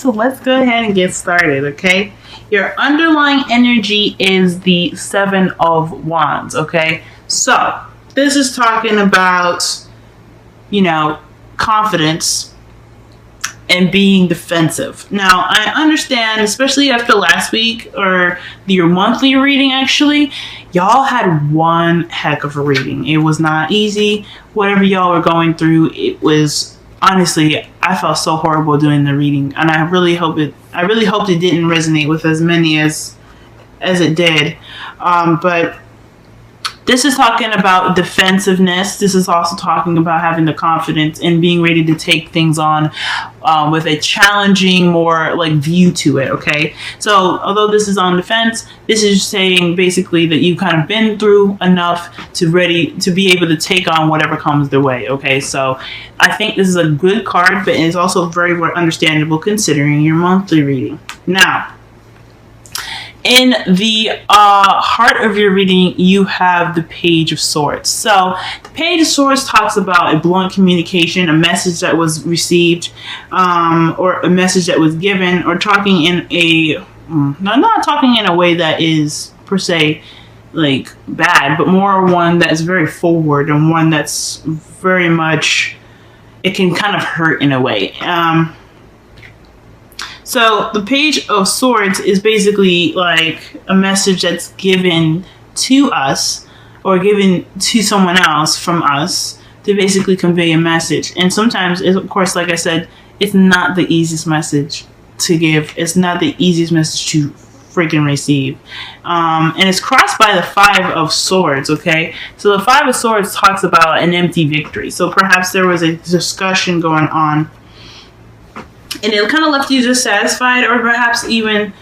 so let's go ahead and get started, okay? Your underlying energy is the Seven of Wands, okay? So, this is talking about, confidence and being defensive. Now, I understand, especially after last week, or your monthly reading actually, y'all had one heck of a reading. It was not easy. Whatever y'all were going through, it was, honestly, I felt so horrible doing the reading, and I really hoped it didn't resonate with as many as it did. But this is talking about defensiveness. This is also talking about having the confidence and being ready to take things on with a challenging, more view to it, okay? So although this is on defense, this is saying basically that you've kind of been through enough to be able to take on whatever comes their way, okay? So I think this is a good card, but it's also very understandable considering your monthly reading. Now, in the heart of your reading, you have the Page of Swords. So the Page of Swords talks about a blunt communication, a message that was received, or a message that was given, or talking in not talking in a way that is per se bad, but more one that's very forward and one that's very much, it can kind of hurt in a way. So the Page of Swords is basically a message that's given to us or given to someone else from us to basically convey a message. And sometimes, of course, like I said, it's not the easiest message to give. It's not the easiest message to freaking receive. And it's crossed by the Five of Swords, okay? So the Five of Swords talks about an empty victory. So perhaps there was a discussion going on, and it kind of left you dissatisfied, or perhaps even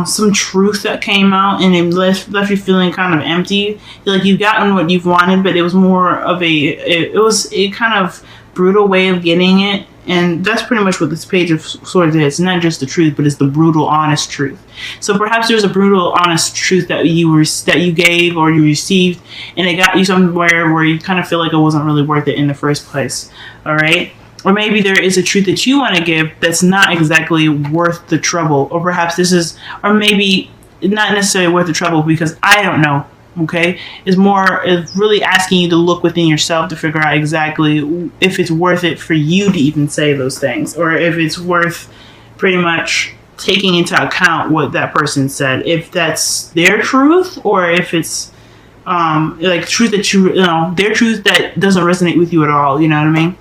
some truth that came out, and it left you feeling kind of empty. You've gotten what you've wanted, but it was more of it was a kind of brutal way of getting it. And that's pretty much what this Page of Swords is. It's not just the truth, but it's the brutal, honest truth. So perhaps there's a brutal, honest truth that you gave or you received, and it got you somewhere where you kind of feel like it wasn't really worth it in the first place. All right? Or maybe there is a truth that you want to give that's not exactly worth the trouble. Or perhaps or maybe not necessarily worth the trouble, because I don't know, okay? It's really asking you to look within yourself to figure out exactly if it's worth it for you to even say those things. Or if it's worth pretty much taking into account what that person said. If that's their truth, or if it's truth that their truth that doesn't resonate with you at all, you know what I mean?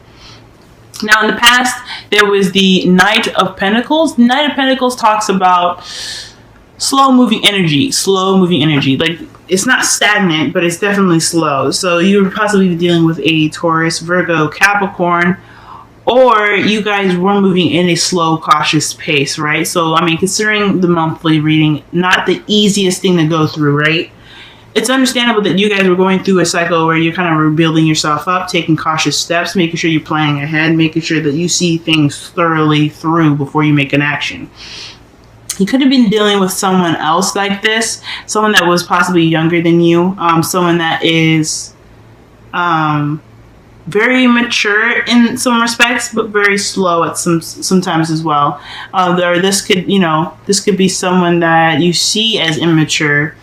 Now, in the past, there was the Knight of Pentacles. The Knight of Pentacles talks about slow-moving energy. It's not stagnant, but it's definitely slow. So you would possibly be dealing with a Taurus, Virgo, Capricorn, or you guys were moving in a slow, cautious pace, right? So, considering the monthly reading, not the easiest thing to go through, right? It's understandable that you guys were going through a cycle where you're kind of rebuilding yourself up, taking cautious steps, making sure you're planning ahead, making sure that you see things thoroughly through before you make an action. You could have been dealing with someone else like this, someone that was possibly younger than you, someone that is very mature in some respects, but very slow at sometimes as well. Or this could be someone that you see as immature,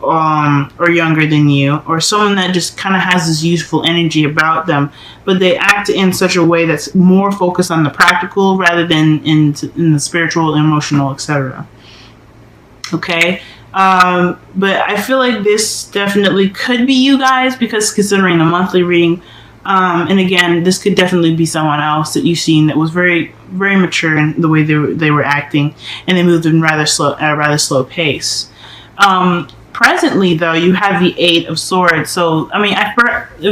or younger than you, or someone that just kind of has this youthful energy about them, but they act in such a way that's more focused on the practical rather than in the spiritual, emotional, etc. Okay? But I feel like this definitely could be you guys, because considering the monthly reading, and again, this could definitely be someone else that you've seen that was very, very mature in the way they were acting, and they moved in at a rather slow pace. Presently, though, you have the Eight of Swords. So,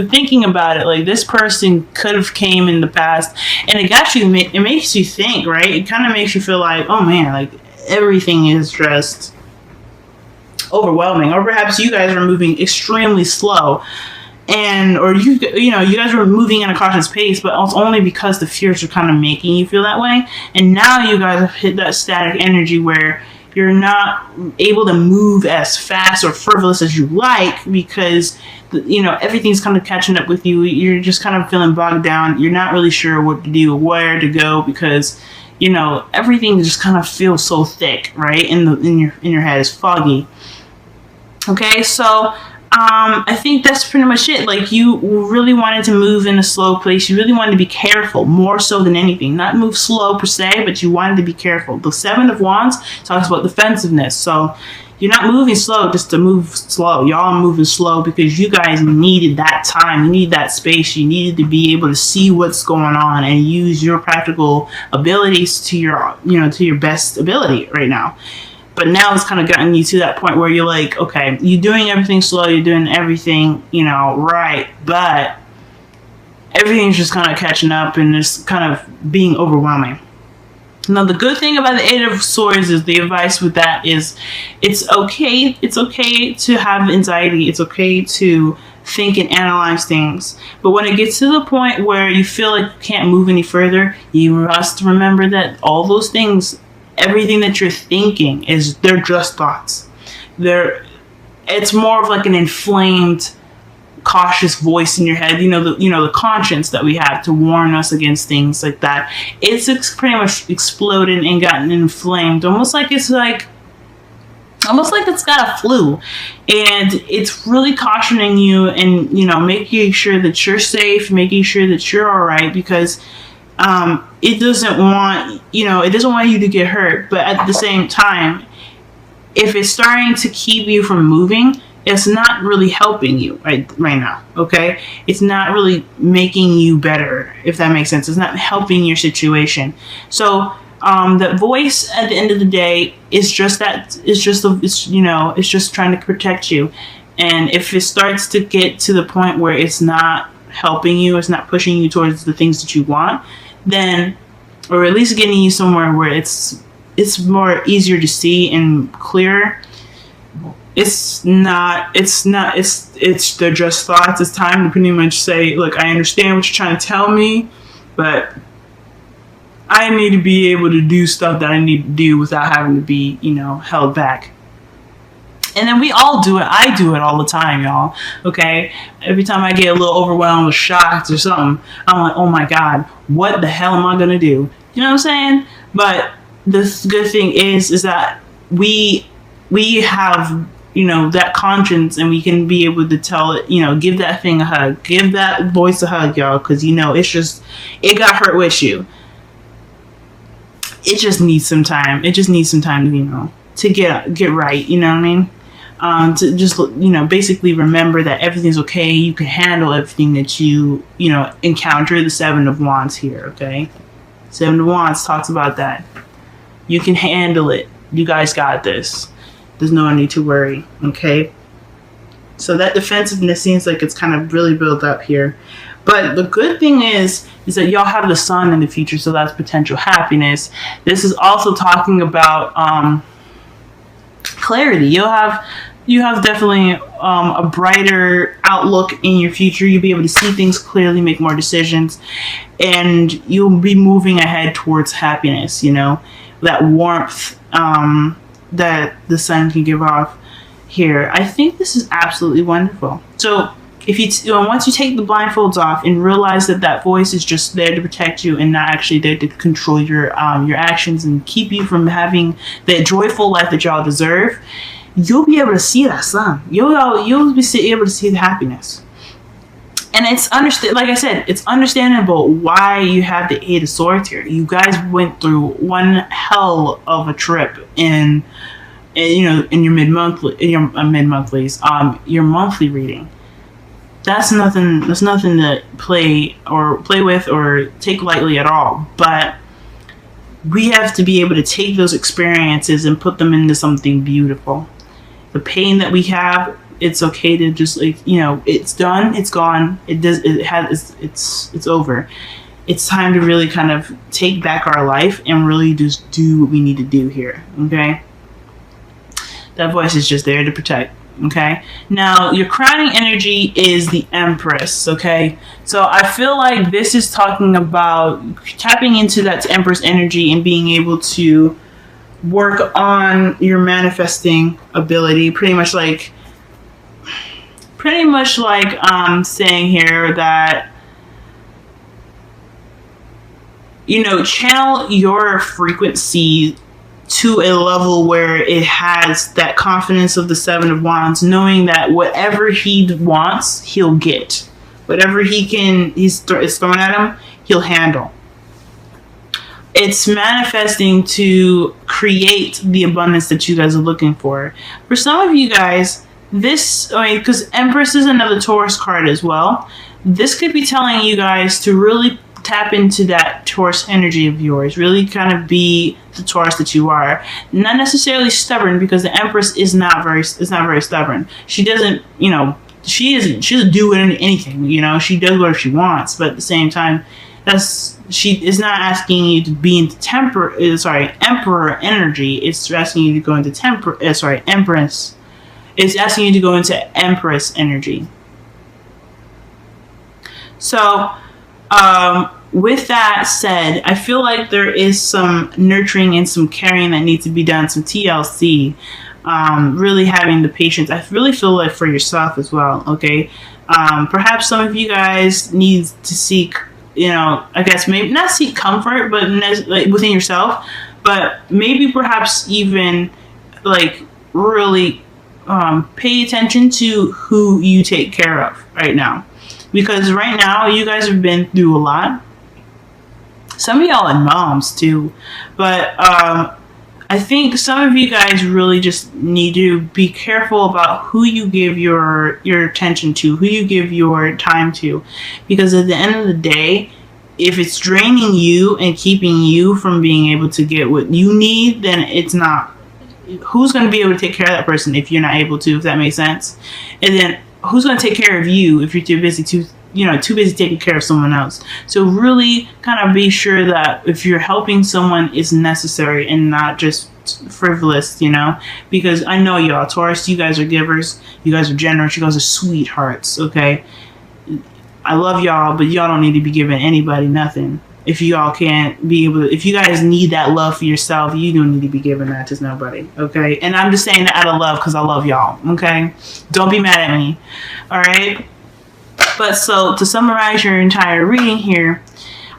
thinking about it, this person could have came in the past, and it makes you think, right? It kind of makes you feel like, oh man, everything is just overwhelming. Or perhaps you guys are moving extremely slow, or you guys were moving in a cautious pace, but it's only because the fears are kind of making you feel that way. And now you guys have hit that static energy where you're not able to move as fast or frivolous as you like, because everything's kind of catching up with you. You're just kind of feeling bogged down. You're not really sure what to do, where to go, because you know, everything just kind of feels so thick, right? In your head is foggy. Okay, so I think that's pretty much it. Like, you really wanted to move in a slow place. You really wanted to be careful, more so than anything. Not move slow per se, but you wanted to be careful. The Seven of Wands talks about defensiveness. So you're not moving slow just to move slow. Y'all are moving slow because you guys needed that time. You need that space. You needed to be able to see what's going on and use your practical abilities to your, you know, to your best ability right now. But now it's kind of gotten you to that point where you're like, okay, you're doing everything slow, you're doing everything, you know, right, but everything's just kind of catching up and just kind of being overwhelming. Now, the good thing about the Eight of Swords is the advice with that is it's okay to have anxiety. It's okay to think and analyze things. But when it gets to the point where you feel like you can't move any further, you must remember that all those things, everything that you're thinking they're just thoughts. It's more of like an inflamed, cautious voice in your head. The conscience that we have to warn us against things like that. It's pretty much exploded and gotten inflamed, almost like it's got a flu, and it's really cautioning you and, you know, making sure that you're safe, making sure that you're all right, because it doesn't want you to get hurt. But at the same time, if it's starting to keep you from moving, it's not really helping you right now. Okay, it's not really making you better, if that makes sense. It's not helping your situation. So that voice at the end of the day is just that. It's just trying to protect you. And if it starts to get to the point where it's not helping you, it's not pushing you towards the things that you want, then, or at least getting you somewhere where it's more easier to see and clearer, they're just thoughts. It's time to pretty much say, look, I understand what you're trying to tell me, but I need to be able to do stuff that I need to do without having to be, you know, held back. And then we all do it. I do it all the time, y'all. Okay? Every time I get a little overwhelmed or shocked or something, I'm like, oh my God, what the hell am I going to do? You know what I'm saying? But the good thing is that we have, you know, that conscience, and we can be able to tell it, you know, give that thing a hug. Give that voice a hug, y'all, because, you know, it got hurt with you. It just needs some time. It just needs some time, you know, to get right. You know what I mean? To just, you know, basically remember that everything's okay. You can handle everything that you know, encounter. The Seven of Wands here, okay? Seven of Wands talks about that. You can handle it. You guys got this. There's no need to worry, okay? So that defensiveness seems like it's kind of really built up here. But the good thing is that y'all have the sun in the future, so that's potential happiness. This is also talking about clarity. You have definitely a brighter outlook in your future. You'll be able to see things clearly, make more decisions, and you'll be moving ahead towards happiness, you know, that warmth that the sun can give off here. I think this is absolutely wonderful. So once you take the blindfolds off and realize that voice is just there to protect you and not actually there to control your actions and keep you from having the joyful life that y'all deserve, you'll be able to see that sun. You'll be able to see the happiness. And like I said, it's understandable why you have the Eight of Swords here. You guys went through one hell of a trip in your mid-monthlies, your monthly reading. That's nothing to play with or take lightly at all. But we have to be able to take those experiences and put them into something beautiful. The pain that we have, it's okay to just, like, you know, it's done, it's gone, it's over. It's time to really kind of take back our life and really just do what we need to do here, okay? That voice is just there to protect, okay? Now, your crowning energy is the Empress, okay? So I feel like this is talking about tapping into that Empress energy and being able to work on your manifesting ability, pretty much like saying here that channel your frequency to a level where it has that confidence of the Seven of Wands, knowing that whatever he wants, he'll get. Whatever is thrown at him, he'll handle. It's manifesting to create the abundance that you guys are looking for. For some of you guys, because Empress is another Taurus card as well, this could be telling you guys to really tap into that Taurus energy of yours. Really kind of be the Taurus that you are. Not necessarily stubborn, because the Empress is not very stubborn. She doesn't, she doesn't do anything. She does whatever she wants, but at the same time, she is not asking you to be into Emperor energy. It's asking you to go into Empress. It's asking you to go into Empress energy. So, with that said, I feel like there is some nurturing and some caring that needs to be done, some TLC. Really having the patience. I really feel like for yourself as well, okay? Perhaps some of you guys need to seek, I guess maybe not seek comfort, but within yourself, but maybe perhaps even really pay attention to who you take care of right now. Because right now, you guys have been through a lot. Some of y'all are moms too. But I think some of you guys really just need to be careful about who you give your attention to, who you give your time to. Because at the end of the day, if it's draining you and keeping you from being able to get what you need, then it's not. Who's going to be able to take care of that person if you're not able to, if that makes sense? And then who's going to take care of you if you're too busy taking care of someone else? So really kind of be sure that if you're helping someone, it's necessary and not just frivolous, because I know y'all, Taurus, you guys are givers, you guys are generous, you guys are sweethearts, okay? I love y'all, but y'all don't need to be giving anybody nothing. If y'all can't be able to, if you guys need that love for yourself, you don't need to be giving that to nobody, okay? And I'm just saying that out of love because I love y'all, okay? Don't be mad at me, all right? But so to summarize your entire reading here,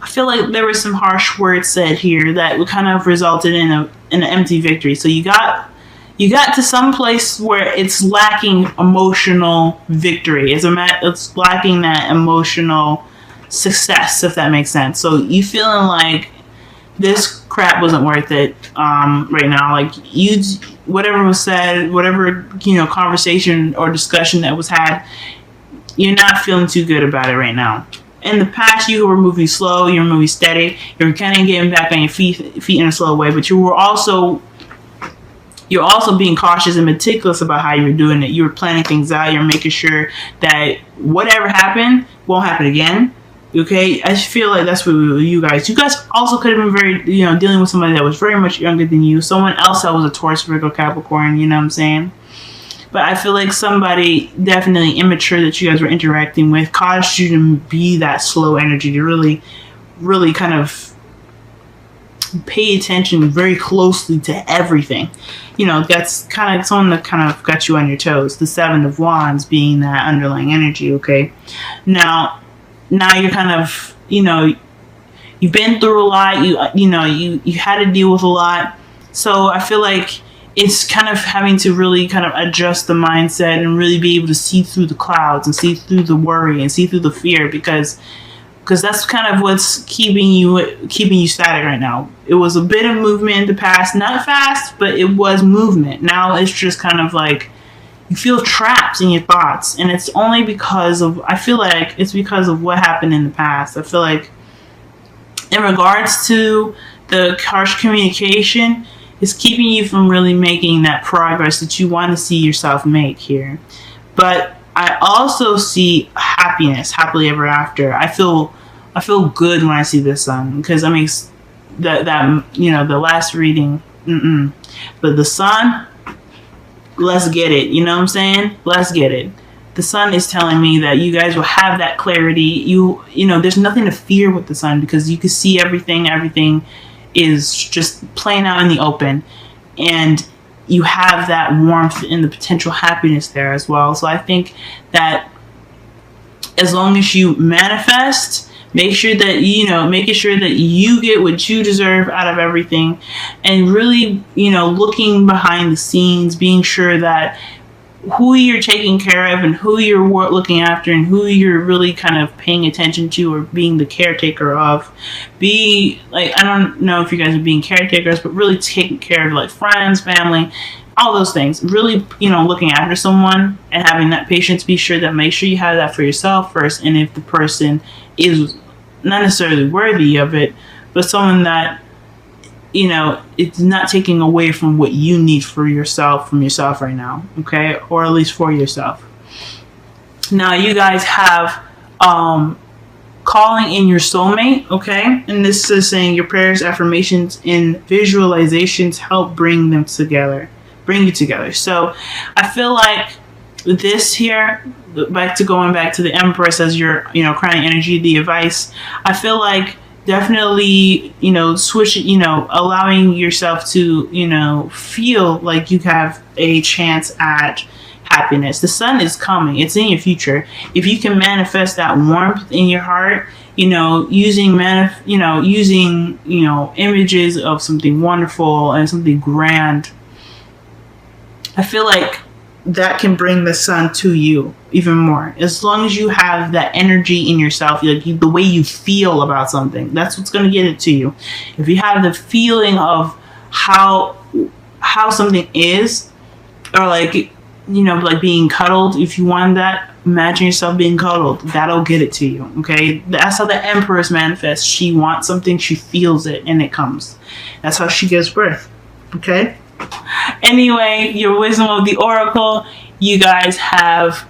I feel like there was some harsh words said here that kind of resulted in an empty victory. So you got to some place where it's lacking emotional victory. It's lacking that emotional success, if that makes sense. So you feeling like this crap wasn't worth it right now. Like whatever was said, whatever conversation or discussion that was had, you're not feeling too good about it right now. In the past, you were moving slow, you were moving steady, you were kind of getting back on your feet in a slow way, but you're also being cautious and meticulous about how you were doing it. You were planning things out, you're making sure that whatever happened won't happen again. Okay, I feel like that's what you guys also could have been very, dealing with somebody that was very much younger than you, someone else that was a Taurus, Virgo, Capricorn, you know what I'm saying? But I feel like somebody definitely immature that you guys were interacting with caused you to be that slow energy, to really, really kind of pay attention very closely to everything. That's kind of someone that kind of got you on your toes. The Seven of Wands being that underlying energy, okay? Now you're kind of, you've been through a lot, you had to deal with a lot. So I feel like it's kind of having to really kind of adjust the mindset and really be able to see through the clouds and see through the worry and see through the fear, because that's kind of what's keeping you static right now. It was a bit of movement in the past, not fast, but it was movement. Now it's just kind of like you feel trapped in your thoughts, and it's only because of, I feel like it's because of what happened in the past. I feel like in regards to the harsh communication, it's keeping you from really making that progress that you want to see yourself make here. But I also see happiness, happily ever after. I feel good when I see the sun, because that the last reading, but the sun, let's get it. You know what I'm saying? Let's get it. The sun is telling me that you guys will have that clarity. You know, there's nothing to fear with the sun, because you can see everything. Everything is just playing out in the open, and you have that warmth and the potential happiness there as well. So I think that as long as you manifest, Make sure that, making sure that you get what you deserve out of everything, and really, looking behind the scenes, being sure that who you're taking care of and who you're looking after and who you're really kind of paying attention to or being the caretaker of. Be like, I don't know if you guys are being caretakers, but really taking care of like friends, family, all those things. Really, looking after someone and having that patience. Make sure you have that for yourself first. And if the person is not necessarily worthy of it, but someone that, it's not taking away from what you need from yourself right now, okay? Or at least for yourself. Now, you guys have calling in your soulmate, okay? And this is saying your prayers, affirmations, and visualizations help bring you together. So I feel like this here, going back to the Empress as your, crown energy, the advice, I feel like definitely, switch, allowing yourself to, feel like you have a chance at happiness. The sun is coming. It's in your future. If you can manifest that warmth in your heart, using images of something wonderful and something grand, I feel like that can bring the sun to you even more. As long as you have that energy in yourself, the way you feel about something, that's what's going to get it to you. If you have the feeling of how something is, or like being cuddled, if you want that, imagine yourself being cuddled. That'll get it to you. Okay, that's how the Empress manifests. She wants something, she feels it, and it comes. That's how she gives birth. Okay. Anyway, your wisdom of the oracle, you guys have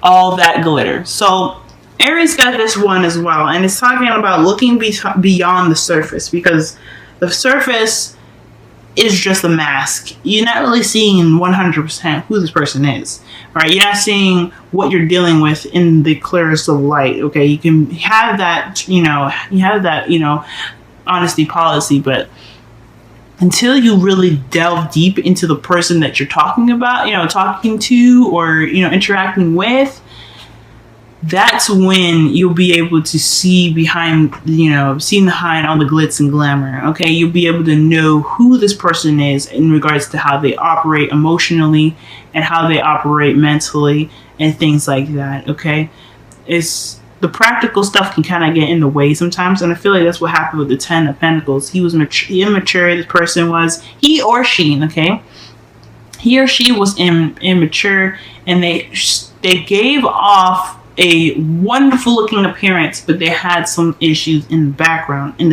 all that glitter. So Aries got this one as well, and it's talking about looking beyond the surface, because the surface is just a mask. You're not really seeing 100% who this person is, right? You're not seeing what you're dealing with in the clearest of light. Okay, you can have that, honesty policy, but until you really delve deep into the person that you're talking to, or, interacting with, that's when you'll be able to see behind all the glitz and glamour. Okay, you'll be able to know who this person is in regards to how they operate emotionally and how they operate mentally and things like that. Okay, the practical stuff can kind of get in the way sometimes, and I feel like that's what happened with the Ten of Pentacles. He was immature. This person was, he or she, okay? He or she was immature, and they gave off a wonderful looking appearance, but they had some issues in the background. And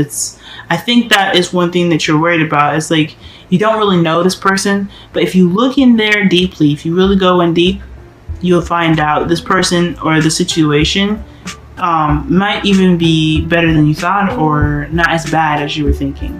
I think that is one thing that you're worried about. It's like, you don't really know this person, but if you look in there deeply, if you really go in deep, you'll find out this person or the situation might even be better than you thought, or not as bad as you were thinking.